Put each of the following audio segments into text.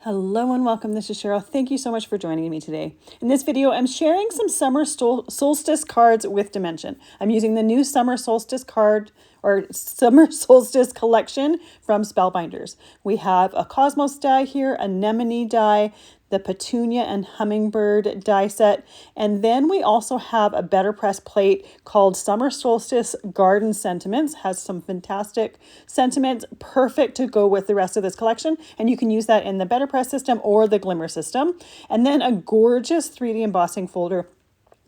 Hello and welcome. This is Cheryl. Thank you so much for joining me today. In this video, I'm sharing some Summer Solstice cards with dimension. I'm using the new Summer Solstice card or Summer Solstice collection from Spellbinders. We have a Cosmos die here, Anemone die, the Petunia and Hummingbird die set, and then we also have a BetterPress plate called Summer Solstice Garden Sentiments. Has some fantastic sentiments, perfect to go with the rest of this collection, and you can use that in the BetterPress system or the Glimmer system. And then a gorgeous 3D embossing folder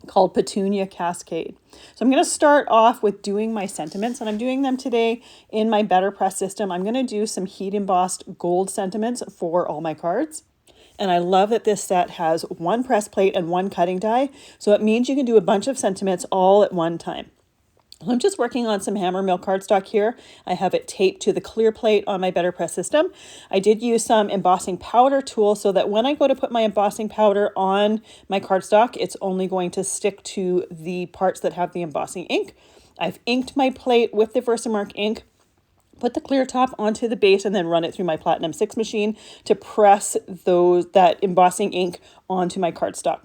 called Petunia Cascade. So I'm going to start off with doing my sentiments, and I'm doing them today in my BetterPress system. I'm going to do some heat embossed gold sentiments for all my cards. And I love that this set has one press plate and one cutting die. So it means you can do a bunch of sentiments all at one time. I'm just working on some Hammermill Cardstock here. I have it taped to the clear plate on my BetterPress system. I did use some embossing powder tool so that when I go to put my embossing powder on my cardstock, it's only going to stick to the parts that have the embossing ink. I've inked my plate with the VersaMark ink, put the clear top onto the base, and then run it through my Platinum 6 machine to press that embossing ink onto my cardstock.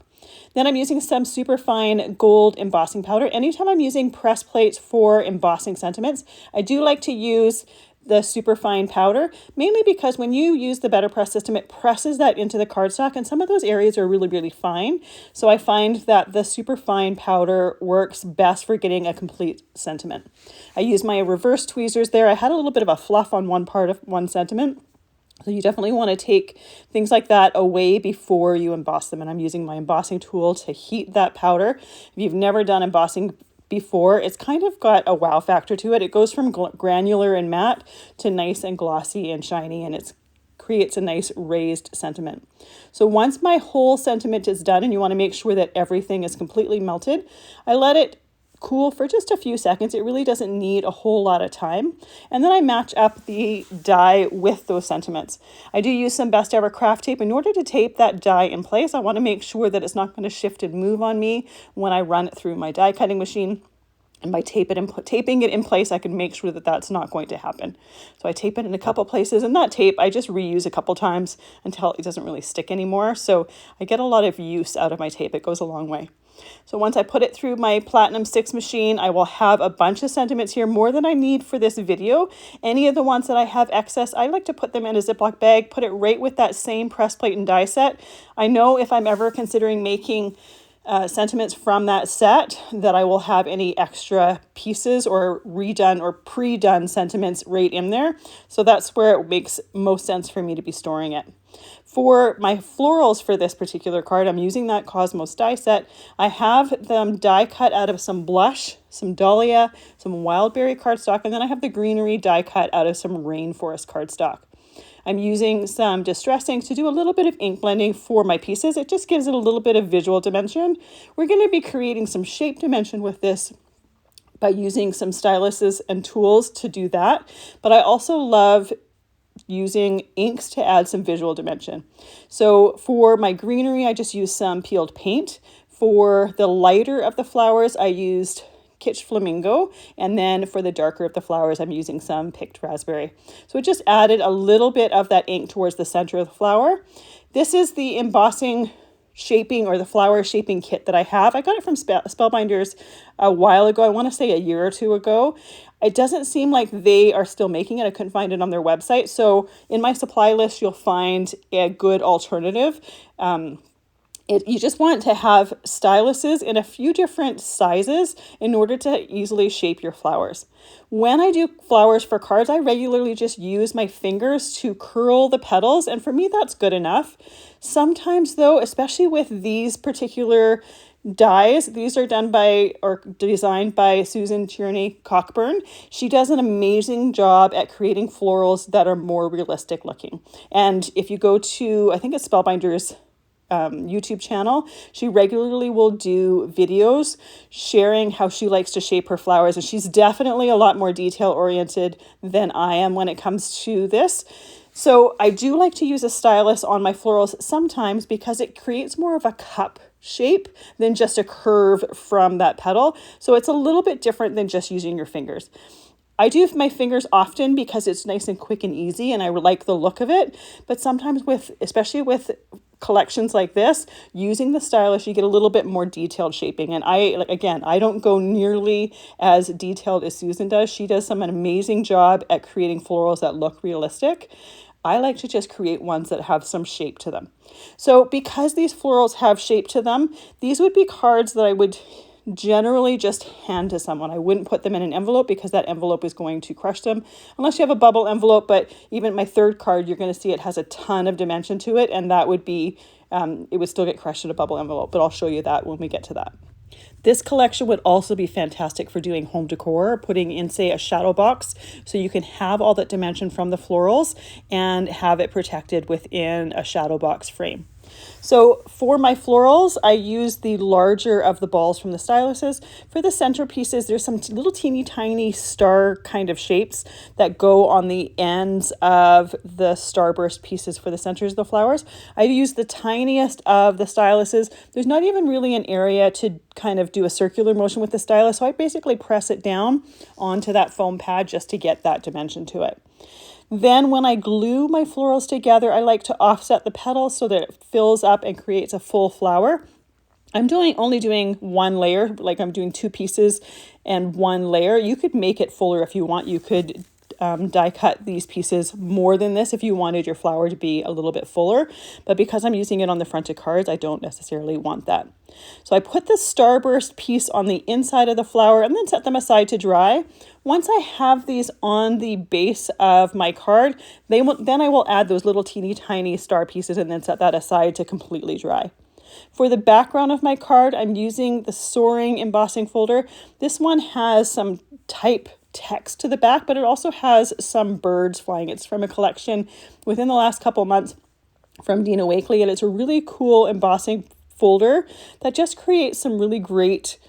Then I'm using some super fine gold embossing powder. Anytime I'm using press plates for embossing sentiments, I do like to use the super fine powder, mainly because when you use the BetterPress system, it presses that into the cardstock, and some of those areas are really, really fine. So I find that the super fine powder works best for getting a complete sentiment. I use my reverse tweezers there. I had a little bit of a fluff on one part of one sentiment. So you definitely want to take things like that away before you emboss them. And I'm using my embossing tool to heat that powder. If you've never done embossing before, it's kind of got a wow factor to it. It goes from granular and matte to nice and glossy and shiny, and it creates a nice raised sentiment. So once my whole sentiment is done, and you want to make sure that everything is completely melted, I let it cool for just a few seconds. It really doesn't need a whole lot of time. And then I match up the die with those sentiments. I do use some Best Ever craft tape. In order to tape that die in place, I want to make sure that it's not going to shift and move on me when I run it through my die cutting machine. And by taping it in place, I can make sure that that's not going to happen. So I tape it in a couple places, and that tape I just reuse a couple times until it doesn't really stick anymore. So I get a lot of use out of my tape. It goes a long way. So once I put it through my Platinum 6 machine, I will have a bunch of sentiments here, more than I need for this video. Any of the ones that I have excess, I like to put them in a Ziploc bag, put it right with that same press plate and die set. I know if I'm ever considering making sentiments from that set, that I will have any extra pieces or redone or pre-done sentiments right in there. So that's where it makes most sense for me to be storing it. For my florals for this particular card, I'm using that Cosmos die set. I have them die cut out of some blush, some Dahlia, some Mulberry Cardstock, and then I have the greenery die cut out of some Rainforest Cardstock. I'm using some Distress inks to do a little bit of ink blending for my pieces. It just gives it a little bit of visual dimension. We're going to be creating some shape dimension with this by using some styluses and tools to do that. But I also love using inks to add some visual dimension. So for my greenery, I just used some peeled paint. For the lighter of the flowers, I used Kitsch Flamingo, and then for the darker of the flowers, I'm using some picked raspberry. So it just added a little bit of that ink towards the center of the flower. This is the embossing shaping or the flower shaping kit that I have. I got it from Spellbinders a while ago. I want to say a year or two ago. It doesn't seem like they are still making it. I couldn't find it on their website. So in my supply list, you'll find a good alternative. You just want to have styluses in a few different sizes in order to easily shape your flowers. When I do flowers for cards, I regularly just use my fingers to curl the petals, and for me that's good enough. Sometimes though, especially with these particular dies, these are done by or designed by Susan Tierney Cockburn. She does an amazing job at creating florals that are more realistic looking. And if you go to, I think it's Spellbinders YouTube channel, she regularly will do videos sharing how she likes to shape her flowers, and she's definitely a lot more detail oriented than I am when it comes to this. So I do like to use a stylus on my florals sometimes because it creates more of a cup shape than just a curve from that petal. So it's a little bit different than just using your fingers. I do my fingers often because it's nice and quick and easy and I like the look of it. But sometimes especially with collections like this, using the stylus, you get a little bit more detailed shaping. And I don't go nearly as detailed as Susan does. She does an amazing job at creating florals that look realistic. I like to just create ones that have some shape to them. So because these florals have shape to them, these would be cards that I would generally just hand to someone. I wouldn't put them in an envelope because that envelope is going to crush them unless you have a bubble envelope. But even my third card, you're going to see it has a ton of dimension to it, and that would be it would still get crushed in a bubble envelope, but I'll show you that when we get to that. This collection would also be fantastic for doing home decor, putting in, say, a shadow box, so you can have all that dimension from the florals and have it protected within a shadow box frame. So for my florals, I use the larger of the balls from the styluses. For the centerpieces, there's some little teeny tiny star kind of shapes that go on the ends of the starburst pieces for the centers of the flowers. I use the tiniest of the styluses. There's not even really an area to kind of do a circular motion with the stylus, so I basically press it down onto that foam pad just to get that dimension to it. Then when I glue my florals together, I like to offset the petals so that it fills up and creates a full flower. I'm only doing one layer, like I'm doing 2 pieces and 1 layer. You could make it fuller if you want. You could die cut these pieces more than this if you wanted your flower to be a little bit fuller, but because I'm using it on the front of cards, I don't necessarily want that. So I put the starburst piece on the inside of the flower and then set them aside to dry. Once I have these on the base of my card, then I will add those little teeny tiny star pieces and then set that aside to completely dry. For the background of my card, I'm using the Soaring embossing folder. This one has some type text to the back, but it also has some birds flying. It's from a collection within the last couple months from Dina Wakley, and it's a really cool embossing folder that just creates some really great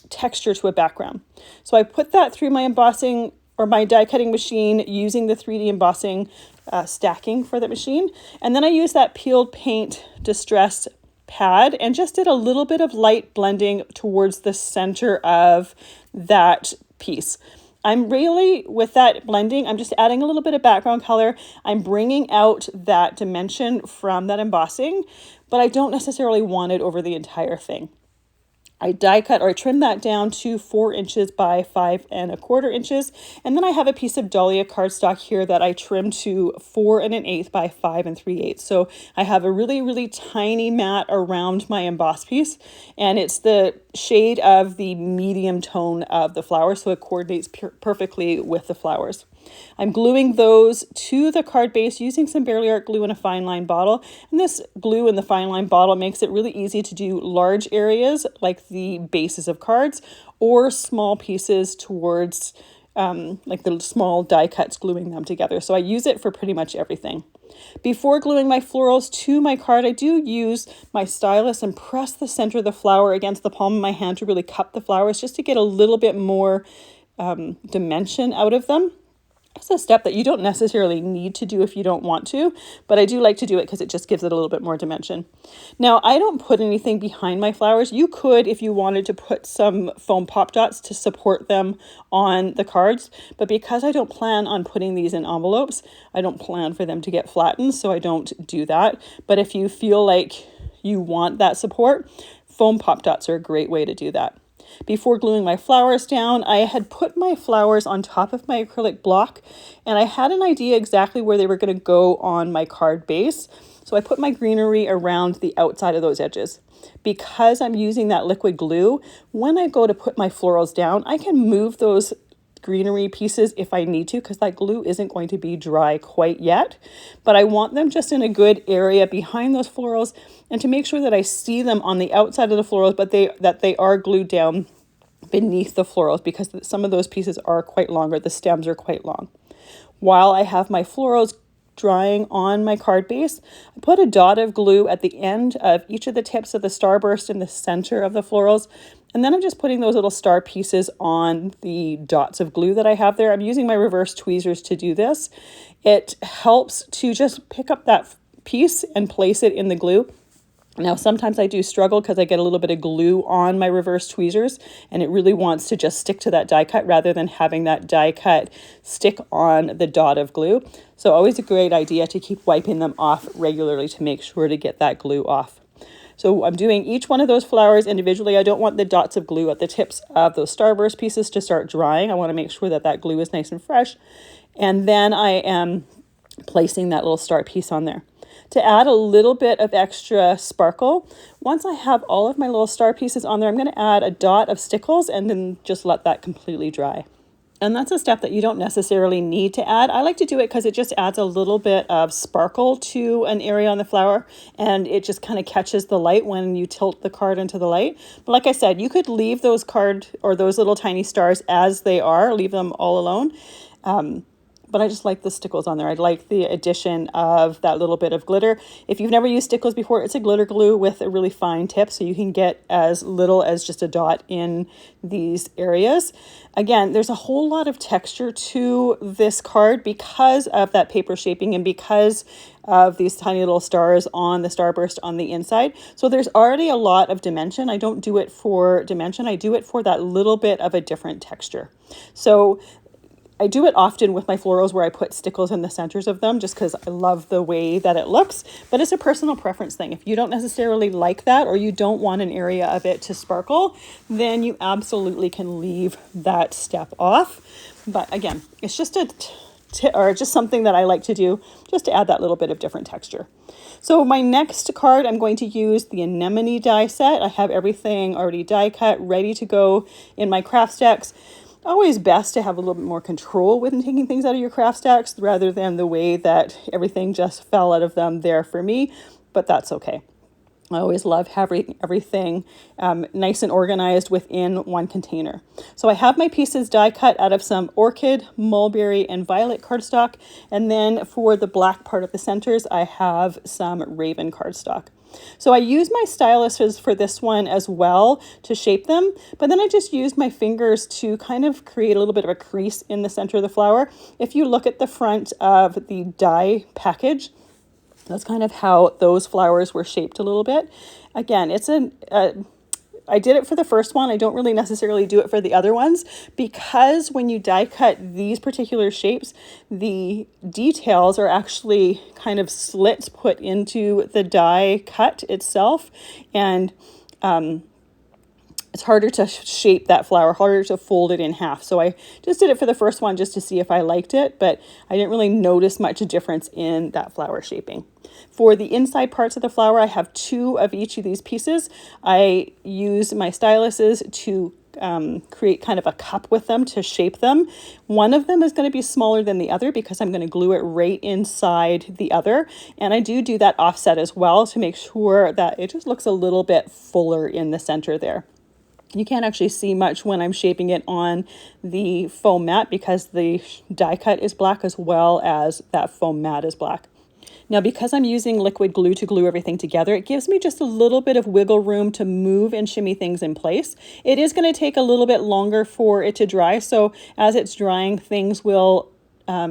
texture to a background. So I put that through my embossing or my die cutting machine using the 3D embossing stacking for the machine, and then I use that peeled paint distressed pad and just did a little bit of light blending towards the center of that piece. I'm really, with that blending, I'm just adding a little bit of background color. I'm bringing out that dimension from that embossing, but I don't necessarily want it over the entire thing. I die cut or I trim that down to 4 inches by 5 1/4 inches. And then I have a piece of Dahlia cardstock here that I trimmed to 4 1/8 by 5 3/8. So I have a really, really tiny mat around my emboss piece, and it's the shade of the medium tone of the flower, so it coordinates perfectly with the flowers. I'm gluing those to the card base using some Barely Art glue in a fine line bottle. And this glue in the fine line bottle makes it really easy to do large areas like the bases of cards or small pieces towards like the small die cuts, gluing them together. So I use it for pretty much everything. Before gluing my florals to my card, I do use my stylus and press the center of the flower against the palm of my hand to really cup the flowers just to get a little bit more dimension out of them. It's a step that you don't necessarily need to do if you don't want to, but I do like to do it because it just gives it a little bit more dimension. Now, I don't put anything behind my flowers. You could, if you wanted, to put some foam pop dots to support them on the cards, but because I don't plan on putting these in envelopes, I don't plan for them to get flattened, so I don't do that. But if you feel like you want that support, foam pop dots are a great way to do that. Before gluing my flowers down, I had put my flowers on top of my acrylic block, and I had an idea exactly where they were going to go on my card base. So I put my greenery around the outside of those edges. Because I'm using that liquid glue, when I go to put my florals down, I can move those greenery pieces if I need to, because that glue isn't going to be dry quite yet, but I want them just in a good area behind those florals and to make sure that I see them on the outside of the florals, but that they are glued down beneath the florals, because some of those pieces are quite long, or the stems are quite long. While I have my florals drying on my card base, I put a dot of glue at the end of each of the tips of the starburst in the center of the florals. And then I'm just putting those little star pieces on the dots of glue that I have there. I'm using my reverse tweezers to do this. It helps to just pick up that piece and place it in the glue. Now, sometimes I do struggle because I get a little bit of glue on my reverse tweezers and it really wants to just stick to that die cut rather than having that die cut stick on the dot of glue. So always a great idea to keep wiping them off regularly to make sure to get that glue off. So I'm doing each one of those flowers individually. I don't want the dots of glue at the tips of those starburst pieces to start drying. I want to make sure that that glue is nice and fresh. And then I am placing that little star piece on there. To add a little bit of extra sparkle, once I have all of my little star pieces on there, I'm going to add a dot of stickles and then just let that completely dry. And that's a step that you don't necessarily need to add. I like to do it because it just adds a little bit of sparkle to an area on the flower, and it just kind of catches the light when you tilt the card into the light. But like I said, you could leave those card or those little tiny stars as they are, leave them all alone. But I just like the stickles on there. I like the addition of that little bit of glitter. If you've never used stickles before, it's a glitter glue with a really fine tip, so you can get as little as just a dot in these areas. Again, there's a whole lot of texture to this card because of that paper shaping and because of these tiny little stars on the starburst on the inside. So there's already a lot of dimension. I don't do it for dimension. I do it for that little bit of a different texture. So I do it often with my florals where I put stickles in the centers of them just because I love the way that it looks, but it's a personal preference thing. If you don't necessarily like that or you don't want an area of it to sparkle, then you absolutely can leave that step off. But again, it's just just something that I like to do just to add that little bit of different texture. So my next card, I'm going to use the Anemone die set. I have everything already die cut, ready to go in my craft stacks. Always best to have a little bit more control when taking things out of your craft stacks rather than the way that everything just fell out of them there for me, but that's okay. I always love having everything nice and organized within one container. So I have my pieces die cut out of some Orchid, Mulberry, and Violet cardstock. And then for the black part of the centers, I have some Raven cardstock. So I use my styluses for this one as well to shape them, but then I just used my fingers to kind of create a little bit of a crease in the center of the flower. If you look at the front of the die package, that's kind of how those flowers were shaped a little bit. Again, I did it for the first one. I don't really necessarily do it for the other ones because when you die cut these particular shapes, the details are actually kind of slits put into the die cut itself. And it's harder to shape that flower, harder to fold it in half. So I just did it for the first one just to see if I liked it, but I didn't really notice much difference in that flower shaping. For the inside parts of the flower, I have 2 of each of these pieces. I use my styluses to create kind of a cup with them to shape them. One of them is going to be smaller than the other because I'm going to glue it right inside the other. And I do that offset as well to make sure that it just looks a little bit fuller in the center there. You can't actually see much when I'm shaping it on the foam mat because the die cut is black as well as that foam mat is black. Now, because I'm using liquid glue to glue everything together, it gives me just a little bit of wiggle room to move and shimmy things in place. It is going to take a little bit longer for it to dry, so as it's drying, things will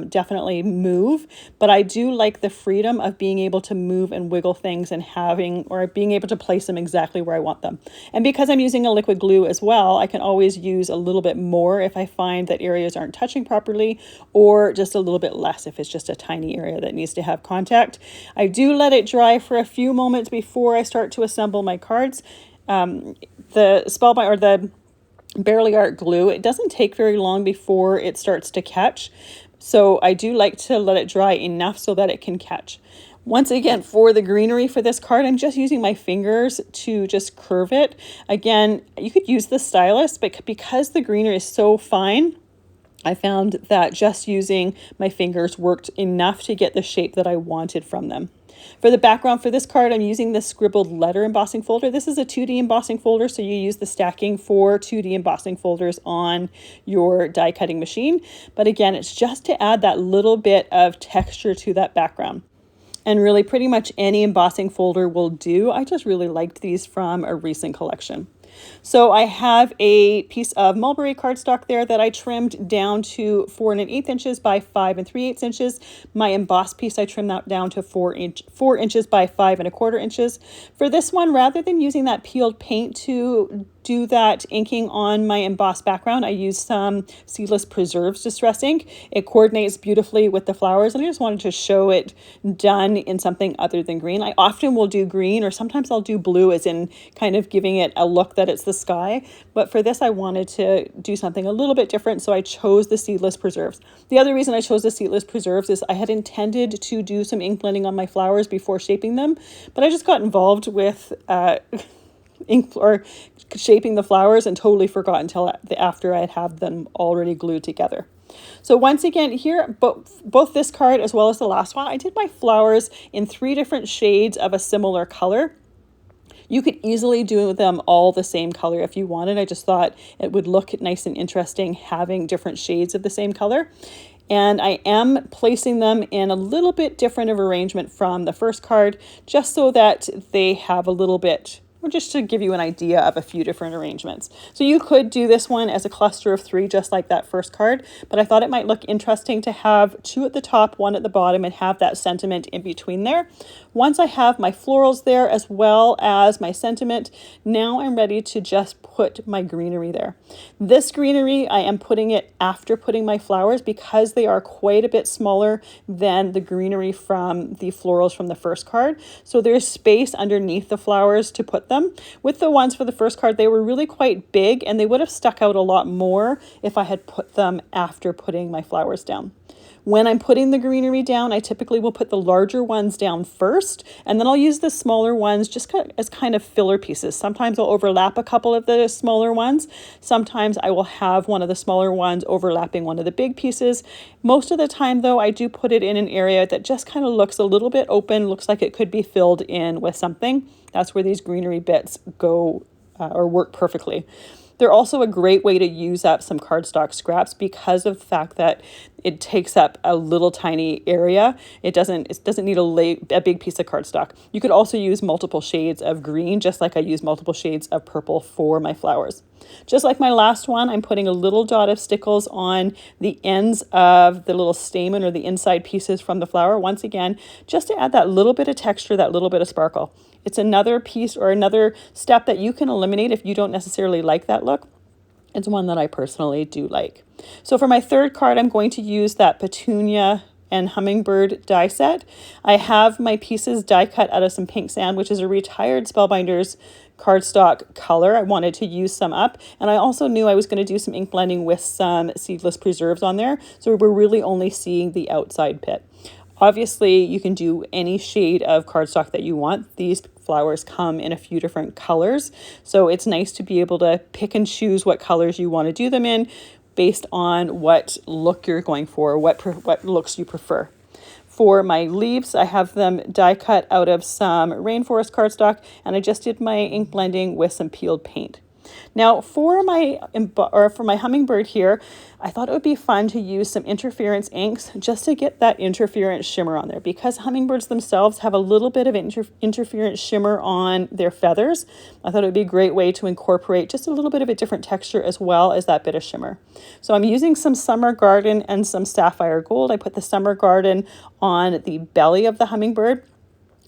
definitely move, but I do like the freedom of being able to move and wiggle things and being able to place them exactly where I want them. And because I'm using a liquid glue as well, I can always use a little bit more if I find that areas aren't touching properly, or just a little bit less if it's just a tiny area that needs to have contact. I do let it dry for a few moments before I start to assemble my cards. The Spellbinder or the Barely Art glue, it doesn't take very long before it starts to catch. So I do like to let it dry enough so that it can catch. Once again, for the greenery for this card, I'm just using my fingers to just curve it. Again, you could use the stylus, but because the greenery is so fine, I found that just using my fingers worked enough to get the shape that I wanted from them. For the background for this card, I'm using the scribbled letter embossing folder. This is a 2D embossing folder, so you use the stacking for 2D embossing folders on your die cutting machine. But again, it's just to add that little bit of texture to that background. And really pretty much any embossing folder will do. I just really liked these from a recent collection. So I have a piece of Mulberry cardstock there that I trimmed down to 4 1/8 inches by 5 3/8 inches. My embossed piece, I trimmed that down to 4 inches by 5 1/4 inches. For this one, rather than using that peeled paint to do that inking on my embossed background, I used some Seedless Preserves Distress ink. It coordinates beautifully with the flowers, and I just wanted to show it done in something other than green. I often will do green, or sometimes I'll do blue, as in kind of giving it a look that it's the sky. But for this, I wanted to do something a little bit different, so I chose the Seedless Preserves. The other reason I chose the Seedless Preserves is I had intended to do some ink blending on my flowers before shaping them, but I just got involved with ink or shaping the flowers and totally forgot until after I'd have them already glued together. So once again here, both this card as well as the last one, I did my flowers in 3 different shades of a similar color. You could easily do them all the same color if you wanted. I just thought it would look nice and interesting having different shades of the same color. And I am placing them in a little bit different of arrangement from the first card, just so that they have a little bit, or just to give you an idea of a few different arrangements. So you could do this one as a cluster of 3, just like that first card, but I thought it might look interesting to have 2 at the top, 1 at the bottom, and have that sentiment in between there. Once I have my florals there as well as my sentiment, now I'm ready to just put my greenery there. This greenery, I am putting it after putting my flowers because they are quite a bit smaller than the greenery from the florals from the first card. So there's space underneath the flowers to put them. With the ones for the first card, they were really quite big and they would have stuck out a lot more if I had put them after putting my flowers down. When I'm putting the greenery down, I typically will put the larger ones down first, and then I'll use the smaller ones just as kind of filler pieces. Sometimes I'll overlap a couple of the smaller ones. Sometimes I will have one of the smaller ones overlapping one of the big pieces. Most of the time, though, I do put it in an area that just kind of looks a little bit open, looks like it could be filled in with something. That's where these greenery bits go or work perfectly. They're also a great way to use up some cardstock scraps because of the fact that it takes up a little tiny area. It doesn't need a big piece of cardstock. You could also use multiple shades of green, just like I use multiple shades of purple for my flowers. Just like my last one, I'm putting a little dot of stickles on the ends of the little stamen or the inside pieces from the flower. Once again, just to add that little bit of texture, that little bit of sparkle. It's another piece or another step that you can eliminate if you don't necessarily like that look. It's one that I personally do like. So for my third card, I'm going to use that Petunia and Hummingbird die set. I have my pieces die cut out of some pink sand, which is a retired Spellbinders cardstock color. I wanted to use some up, and I also knew I was going to do some ink blending with some Seedless Preserves on there, so we're really only seeing the outside pit. Obviously, you can do any shade of cardstock that you want. These flowers come in a few different colors, so it's nice to be able to pick and choose what colors you want to do them in based on what look you're going for, what looks you prefer. For my leaves, I have them die cut out of some Rainforest Cardstock, and I just did my ink blending with some peeled paint. Now for my hummingbird here, I thought it would be fun to use some interference inks just to get that interference shimmer on there, because hummingbirds themselves have a little bit of interference shimmer on their feathers. I thought it would be a great way to incorporate just a little bit of a different texture as well as that bit of shimmer. So I'm using some Summer Garden and some Sapphire Gold. I put the Summer Garden on the belly of the hummingbird,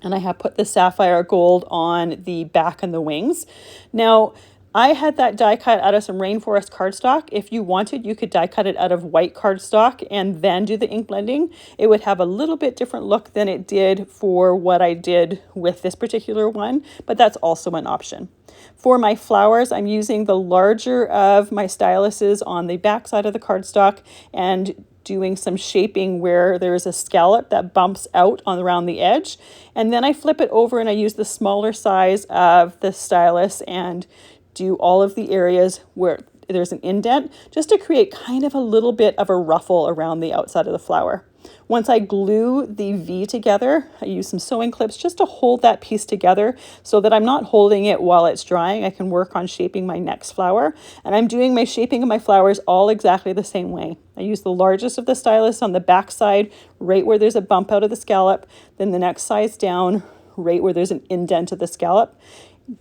and I have put the Sapphire Gold on the back and the wings. Now, I had that die cut out of some Rainforest Cardstock. If you wanted, you could die cut it out of white cardstock and then do the ink blending. It would have a little bit different look than it did for what I did with this particular one, but that's also an option. For my flowers, I'm using the larger of my styluses on the back side of the cardstock and doing some shaping where there's a scallop that bumps out on around the edge. And then I flip it over and I use the smaller size of the stylus and do all of the areas where there's an indent, just to create kind of a little bit of a ruffle around the outside of the flower. Once I glue the V together, I use some sewing clips just to hold that piece together so that I'm not holding it while it's drying. I can work on shaping my next flower, and I'm doing my shaping of my flowers all exactly the same way. I use the largest of the stylus on the back side, right where there's a bump out of the scallop, then the next size down, right where there's an indent of the scallop.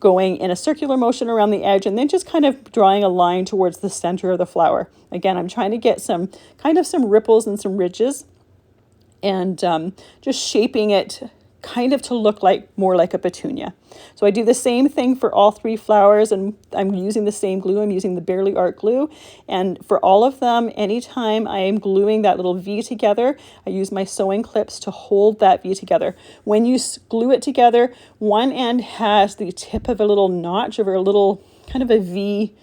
going in a circular motion around the edge and then just kind of drawing a line towards the center of the flower. Again, I'm trying to get some ripples and some ridges, and just shaping it kind of to look more like a petunia. So I do the same thing for all 3 flowers, and I'm using the same glue. I'm using the Barely Art glue, and for all of them, anytime I am gluing that little V together, I use my sewing clips to hold that V together. When you glue it together, one end has the tip of a little notch or a little kind of a V.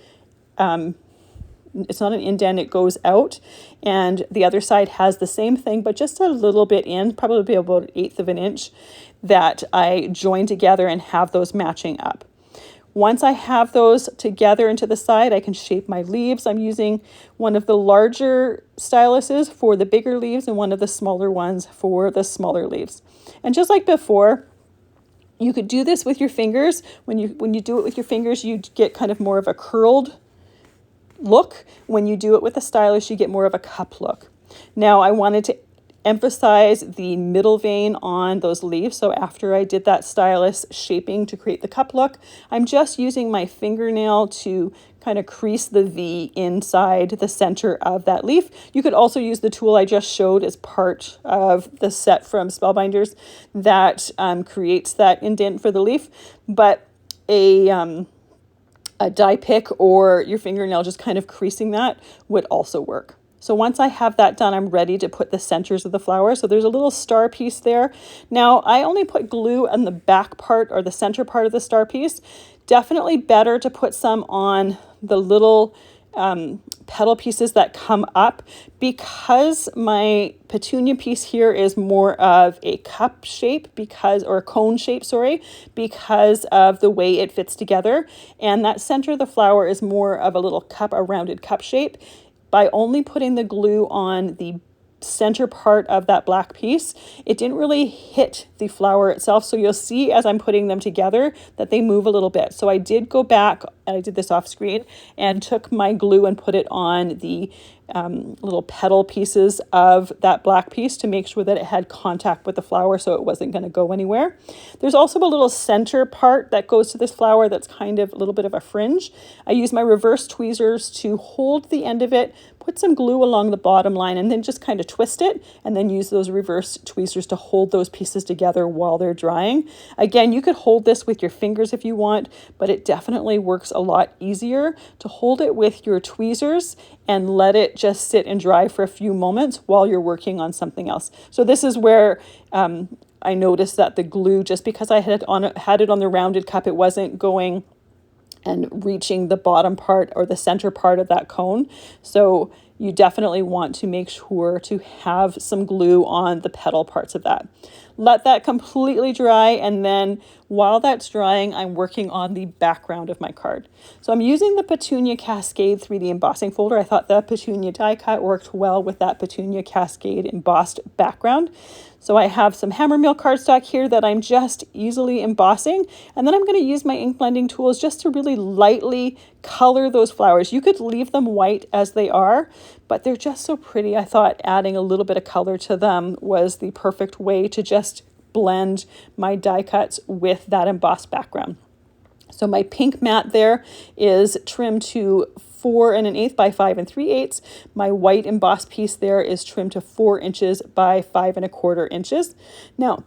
It's not an indent, it goes out, and the other side has the same thing, but just a little bit in, probably about 1/8 of an inch, that I join together and have those matching up. Once I have those together into the side, I can shape my leaves. I'm using one of the larger styluses for the bigger leaves and one of the smaller ones for the smaller leaves. And just like before, you could do this with your fingers. When you do it with your fingers, you get kind of more of a curled look. When you do it with a stylus, you get more of a cup look. Now, I wanted to emphasize the middle vein on those leaves. So after I did that stylus shaping to create the cup look, I'm just using my fingernail to kind of crease the V inside the center of that leaf. You could also use the tool I just showed as part of the set from Spellbinders that creates that indent for the leaf. But a die pick or your fingernail just kind of creasing that would also work. So once I have that done, I'm ready to put the centers of the flower. So there's a little star piece there. Now, I only put glue on the back part or the center part of the star piece. Definitely better to put some on the little petal pieces that come up, because my petunia piece here is more of a cup shape or a cone shape, because of the way it fits together. And that center of the flower is more of a little cup, a rounded cup shape. By only putting the glue on the center part of that black piece, it didn't really hit the flower itself. So you'll see as I'm putting them together that they move a little bit. So I did go back, and I did this off screen, and took my glue and put it on the little petal pieces of that black piece to make sure that it had contact with the flower so it wasn't going to go anywhere. There's also a little center part that goes to this flower that's kind of a little bit of a fringe. I use my reverse tweezers to hold the end of it, put some glue along the bottom line, and then just kind of twist it, and then use those reverse tweezers to hold those pieces together while they're drying. Again, you could hold this with your fingers if you want, but it definitely works a lot easier to hold it with your tweezers and let it just sit and dry for a few moments while you're working on something else. So this is where I noticed that the glue, just because I had it on the rounded cup, it wasn't going and reaching the bottom part or the center part of that cone. So you definitely want to make sure to have some glue on the petal parts of that. Let that completely dry, and then while that's drying, I'm working on the background of my card. So I'm using the Petunia Cascade 3D embossing folder. I thought the Petunia die cut worked well with that Petunia Cascade embossed background. So I have some Hammermill cardstock here that I'm just easily embossing, and then I'm going to use my ink blending tools just to really lightly color those flowers. You could leave them white as they are, but they're just so pretty. I thought adding a little bit of color to them was the perfect way to just blend my die cuts with that embossed background. So my pink mat there is trimmed to 4 1/8 by 5 3/8. My white embossed piece there is trimmed to 4 inches by 5 1/4 inches. Now,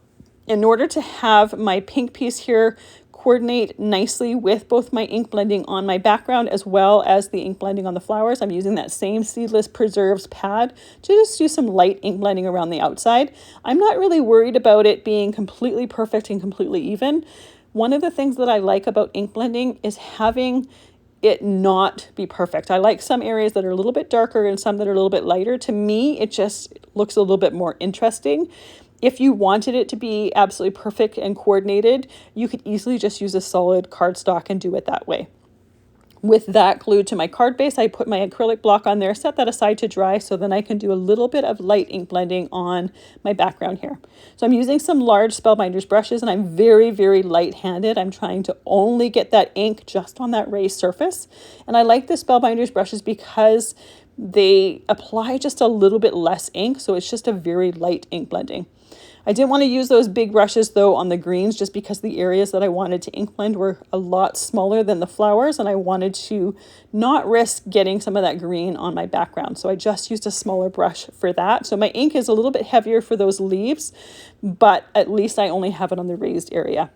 in order to have my pink piece here coordinate nicely with both my ink blending on my background as well as the ink blending on the flowers, I'm using that same Seedless Preserves pad to just do some light ink blending around the outside. I'm not really worried about it being completely perfect and completely even. One of the things that I like about ink blending is having it not be perfect. I like some areas that are a little bit darker and some that are a little bit lighter. To me, it just looks a little bit more interesting. If you wanted it to be absolutely perfect and coordinated, you could easily just use a solid cardstock and do it that way. With that glued to my card base, I put my acrylic block on there, set that aside to dry, so then I can do a little bit of light ink blending on my background here. So I'm using some large Spellbinders brushes, and I'm very, very light-handed. I'm trying to only get that ink just on that raised surface. And I like the Spellbinders brushes because they apply just a little bit less ink, so it's just a very light ink blending. I didn't want to use those big brushes though on the greens, just because the areas that I wanted to ink blend were a lot smaller than the flowers, and I wanted to not risk getting some of that green on my background. So I just used a smaller brush for that. So my ink is a little bit heavier for those leaves, but at least I only have it on the raised area.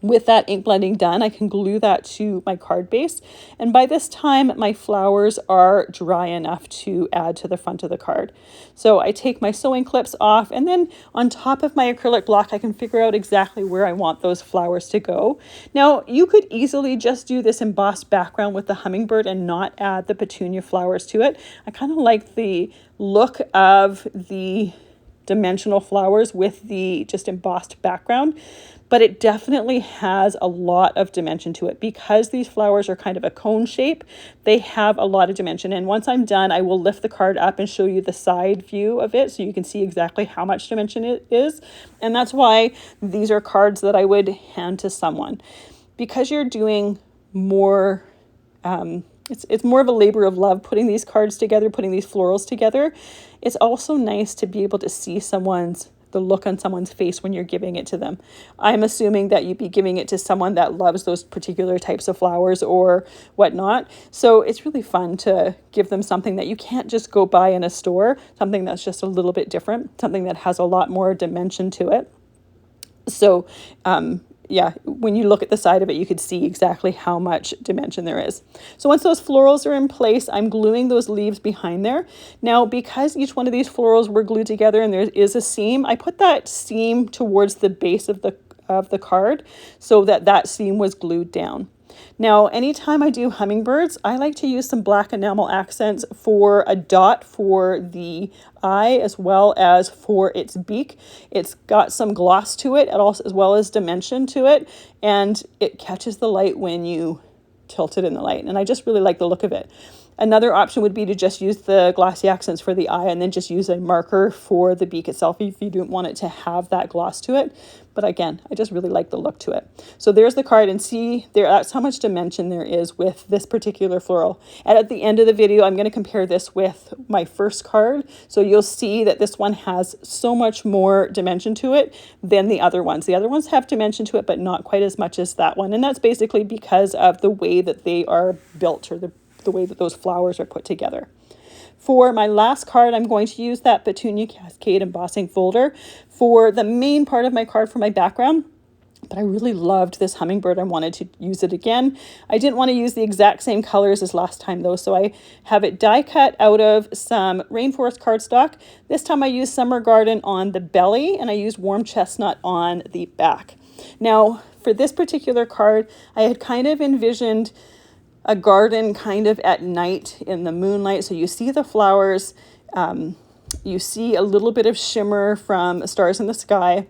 With that ink blending done, I can glue that to my card base. And by this time, my flowers are dry enough to add to the front of the card. So I take my sewing clips off, and then on top of my acrylic block, I can figure out exactly where I want those flowers to go. Now, you could easily just do this embossed background with the hummingbird and not add the petunia flowers to it. I kind of like the look of the dimensional flowers with the just embossed background, but it definitely has a lot of dimension to it. Because these flowers are kind of a cone shape, they have a lot of dimension. And once I'm done, I will lift the card up and show you the side view of it so you can see exactly how much dimension it is. And that's why these are cards that I would hand to someone. Because you're doing more, it's more of a labor of love putting these cards together, putting these florals together. It's also nice to be able to see the look on someone's face when you're giving it to them. I'm assuming that you'd be giving it to someone that loves those particular types of flowers or whatnot. So it's really fun to give them something that you can't just go buy in a store, something that's just a little bit different, something that has a lot more dimension to it. So, yeah, when you look at the side of it, you could see exactly how much dimension there is. So once those florals are in place, I'm gluing those leaves behind there. Now, because each one of these florals were glued together and there is a seam, I put that seam towards the base of the card so that seam was glued down. Now, anytime I do hummingbirds, I like to use some black enamel accents for a dot for the eye as well as for its beak. It's got some gloss to it as well as dimension to it, and it catches the light when you tilt it in the light. And I just really like the look of it. Another option would be to just use the glossy accents for the eye and then just use a marker for the beak itself if you don't want it to have that gloss to it. But again, I just really like the look to it. So there's the card, and see there, that's how much dimension there is with this particular floral. And at the end of the video, I'm going to compare this with my first card. So you'll see that this one has so much more dimension to it than the other ones. The other ones have dimension to it, but not quite as much as that one. And that's basically because of the way that they are built, or the way that those flowers are put together. For my last card, I'm going to use that Petunia Cascade embossing folder for the main part of my card for my background. But I really loved this hummingbird. I wanted to use it again. I didn't want to use the exact same colors as last time though, so I have it die cut out of some Rainforest Cardstock. This time I used Summer Garden on the belly, and I used Warm Chestnut on the back. Now, for this particular card, I had kind of envisioned a garden kind of at night in the moonlight. So you see the flowers, you see a little bit of shimmer from stars in the sky.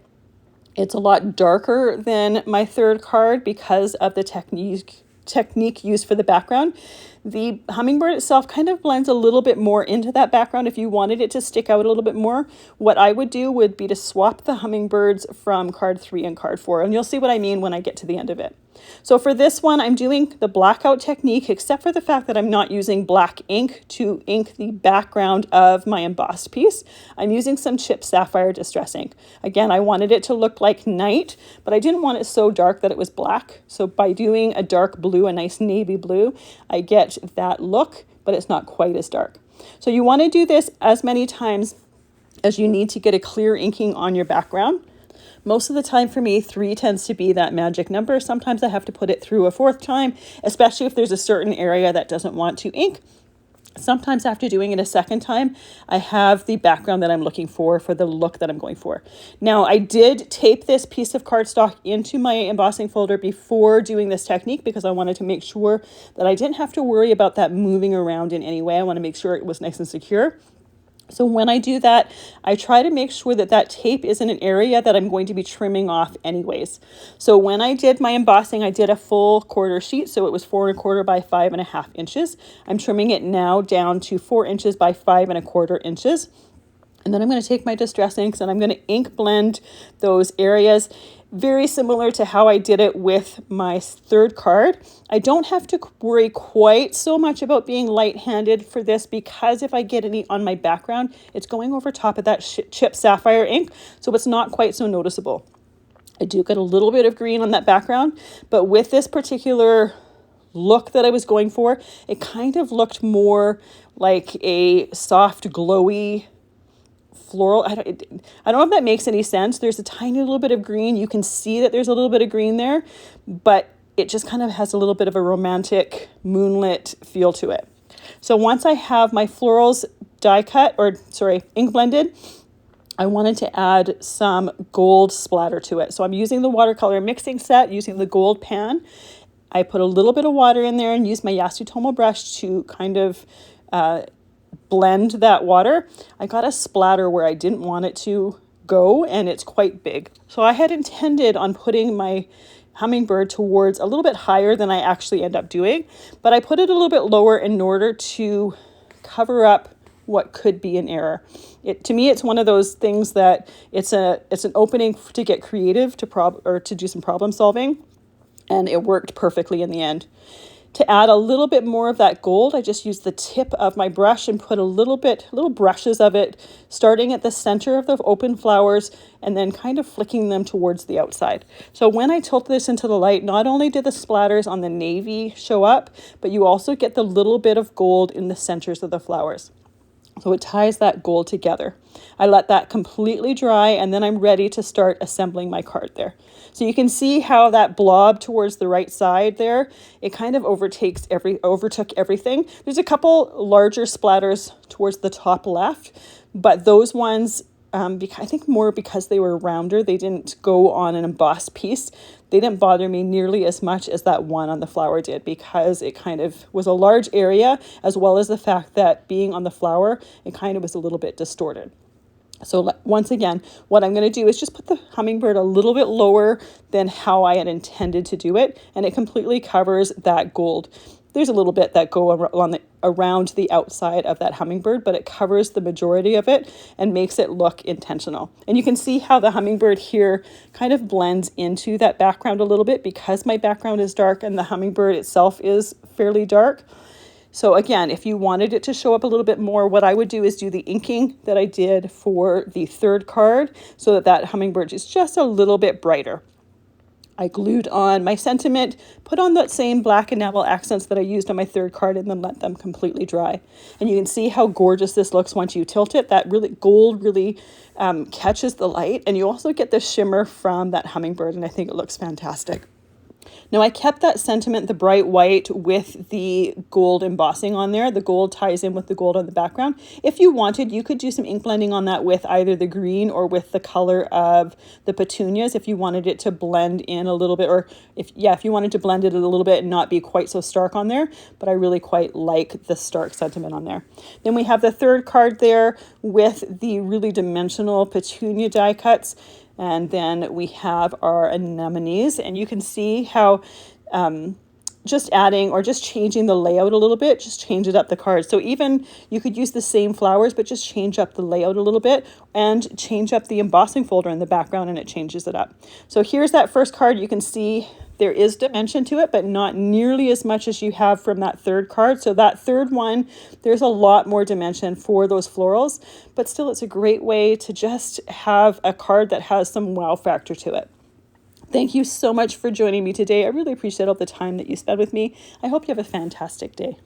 It's a lot darker than my third card because of the technique used for the background. The hummingbird itself kind of blends a little bit more into that background. If you wanted it to stick out a little bit more, what I would do would be to swap the hummingbirds from card 3 and card 4, and you'll see what I mean when I get to the end of it. So for this one, I'm doing the blackout technique, except for the fact that I'm not using black ink to ink the background of my embossed piece. I'm using some chipped sapphire distress ink. Again, I wanted it to look like night, but I didn't want it so dark that it was black. So by doing a dark blue, a nice navy blue, I get that look, but it's not quite as dark. So you want to do this as many times as you need to get a clear inking on your background. Most of the time for me, 3 tends to be that magic number. Sometimes I have to put it through a 4th time, especially if there's a certain area that doesn't want to ink. Sometimes after doing it a 2nd time, I have the background that I'm looking for the look that I'm going for. Now, I did tape this piece of cardstock into my embossing folder before doing this technique because I wanted to make sure that I didn't have to worry about that moving around in any way. I want to make sure it was nice and secure. So when I do that, I try to make sure that that tape is in an area that I'm going to be trimming off anyways. So when I did my embossing, I did a full quarter sheet. So it was 4 1/4 by 5 1/2 inches. I'm trimming it now down to 4 inches by 5 1/4 inches. And then I'm going to take my distress inks and I'm going to ink blend those areas. Very similar to how I did it with my third card. I don't have to worry quite so much about being light-handed for this because if I get any on my background, it's going over top of that chip sapphire ink, so it's not quite so noticeable. I do get a little bit of green on that background, but with this particular look that I was going for, it kind of looked more like a soft, glowy floral. I don't know if that makes any sense. There's a tiny little bit of green. You can see that there's a little bit of green there, but it just kind of has a little bit of a romantic moonlit feel to it. So once I have my florals ink blended, I wanted to add some gold splatter to it. So I'm using the watercolor mixing set, using the gold pan. I put a little bit of water in there and used my Yasutomo brush to kind of blend that water. I got a splatter where I didn't want it to go, and it's quite big. So I had intended on putting my hummingbird towards a little bit higher than I actually end up doing, but I put it a little bit lower in order to cover up what could be an error. To me, it's one of those things that it's an opening to get creative, to do some problem solving, and it worked perfectly in the end. To add a little bit more of that gold, I just used the tip of my brush and put little brushes of it, starting at the center of the open flowers and then kind of flicking them towards the outside. So when I tilt this into the light, not only did the splatters on the navy show up, but you also get the little bit of gold in the centers of the flowers. So it ties that gold together. I let that completely dry, and then I'm ready to start assembling my card there. So you can see how that blob towards the right side there, it kind of overtook everything. There's a couple larger splatters towards the top left, but those ones, I think more because they were rounder, they didn't go on an embossed piece. They didn't bother me nearly as much as that one on the flower did, because it kind of was a large area, as well as the fact that being on the flower, it kind of was a little bit distorted. So once again, what I'm going to do is just put the hummingbird a little bit lower than how I had intended to do it, and it completely covers that gold. There's a little bit that go around the outside of that hummingbird, but it covers the majority of it and makes it look intentional. And you can see how the hummingbird here kind of blends into that background a little bit because my background is dark and the hummingbird itself is fairly dark. So again, if you wanted it to show up a little bit more, what I would do is do the inking that I did for the third card so that that hummingbird is just a little bit brighter. I glued on my sentiment, put on that same black enamel accents that I used on my third card, and then let them completely dry. And you can see how gorgeous this looks once you tilt it. That gold really catches the light, and you also get the shimmer from that hummingbird, and I think it looks fantastic. Now I kept that sentiment, the bright white, with the gold embossing on there. The gold ties in with the gold on the background. If you wanted, you could do some ink blending on that with either the green or with the color of the petunias if you wanted it to blend in a little bit, or if you wanted to blend it a little bit and not be quite so stark on there. But I really quite like the stark sentiment on there. Then we have the third card there with the really dimensional petunia die cuts. And then we have our anemones, and you can see how just adding or just changing the layout a little bit, just changes up the cards. So even you could use the same flowers, but just change up the layout a little bit and change up the embossing folder in the background, and it changes it up. So here's that first card. You can see there is dimension to it, but not nearly as much as you have from that third card. So that third one, there's a lot more dimension for those florals, but still it's a great way to just have a card that has some wow factor to it. Thank you so much for joining me today. I really appreciate all the time that you spent with me. I hope you have a fantastic day.